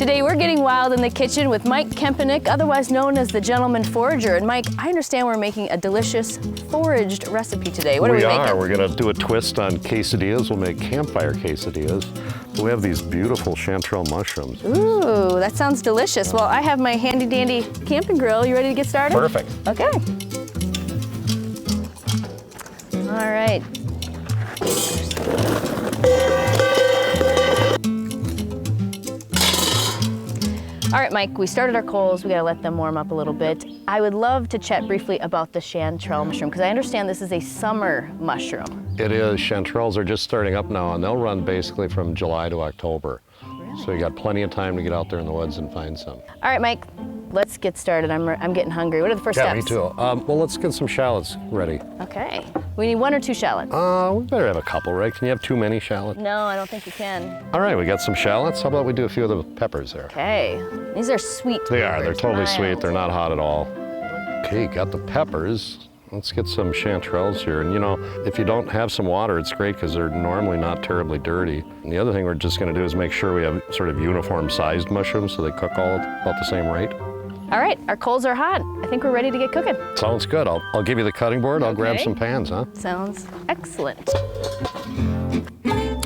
Today we're getting wild in the kitchen with Mike Kempenick, otherwise known as the Gentleman Forager. And Mike, I understand we're making a delicious foraged recipe today. What are we making? We're gonna do a twist on quesadillas. We'll make campfire quesadillas. We have these beautiful chanterelle mushrooms. Ooh, that sounds delicious. Well, I have my handy dandy camping grill. You ready to get started? Perfect. Okay. All right. All right, Mike, we started our coals. We gotta let them warm up a little bit. I would love to chat briefly about the chanterelle mushroom, because I understand this is a summer mushroom. It is. Chanterelles are just starting up now, and they'll run basically from July to October. Really? So you got plenty of time to get out there in the woods and find some. All right, Mike, let's get started. I'm getting hungry. What are the first Yeah, steps? me too. Well, let's get some shallots ready. Okay. We need 1 or 2 shallots. We better have a couple, right? Can you have too many shallots? No, I don't think you can. All right, we got some shallots. How about we do a few of the peppers there? Okay. These are sweet They are. They're peppers, totally mild. sweet. They're not hot at all. Okay, got the peppers. Let's get some chanterelles here. And you know, if you don't have some water, it's great because they're normally not terribly dirty. And the other thing we're just gonna do is make sure we have sort of uniform sized mushrooms so they cook all about the same rate. All right, our coals are hot. I think we're ready to get cooking. Sounds good. I'll give you the cutting board. I'll grab Okay. some pans, huh? Sounds excellent.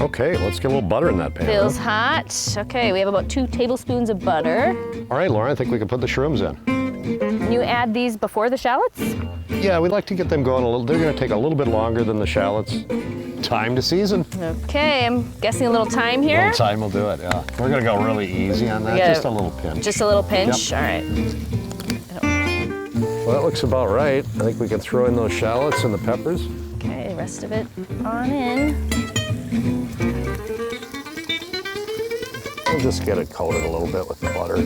Okay, let's get a little butter in that pan. Feels huh? hot. Okay, we have about 2 tablespoons of butter. All right, Lauren, I think we can put the shrooms in. Can you add these before the shallots? Yeah, we'd like to get them going a little. They're gonna take a little bit longer than the shallots. Thyme to season. Okay, I'm guessing a little thyme A here. little thyme will do it, yeah. We're gonna go really easy on that, Yeah. just a little pinch. Just a little pinch? Yep. All right. Well, that looks about right. I think we can throw in those shallots and the peppers. Okay, the rest of it on in. We'll just get it coated a little bit with the butter.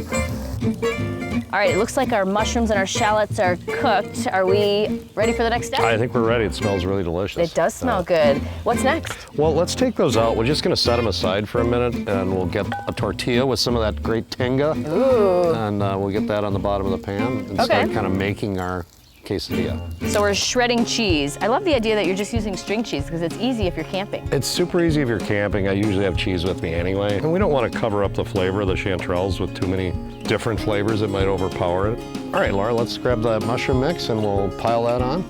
All right, it looks like our mushrooms and our shallots are cooked. Are we ready for the next step? I think we're ready. It smells really delicious. It does smell good. What's next? Well, let's take those out. We're just gonna set them aside for a minute, and we'll get a tortilla with some of that great Tinga. Ooh. And we'll get that on the bottom of the pan and Okay. start kind of making our quesadilla. So we're shredding cheese. I love the idea that you're just using string cheese because it's easy if you're camping. It's super easy if you're camping. I usually have cheese with me anyway. And we don't want to cover up the flavor of the chanterelles with too many different flavors that might overpower it. All right, Laura, let's grab that mushroom mix and we'll pile that on.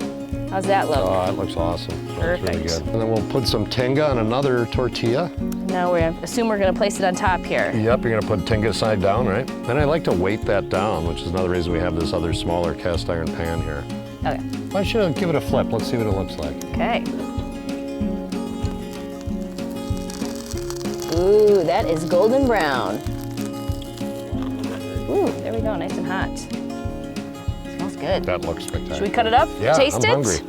How's that look? Oh, it looks awesome. Looks really Perfect. good. And then we'll put some Tinga on another tortilla. Now we assume we're gonna place it on top here. Yep, you're gonna put Tinga side down, right? Then I like to weight that down, which is another reason we have this other smaller cast iron pan here. Okay. Why don't you give it a flip? Let's see what it looks like. Okay. Ooh, that is golden brown. Ooh, there we go, nice and hot. Smells good. That looks spectacular. Should we cut it up? Yeah, Taste I'm it? hungry.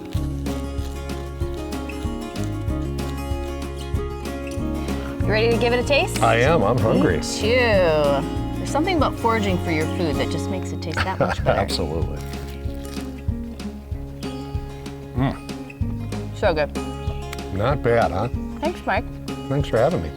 You ready to give it a taste? I am, I'm hungry. Me too. There's something about foraging for your food that just makes it taste that much better. Absolutely. So good. Not bad, huh? Thanks, Mike. Thanks for having me.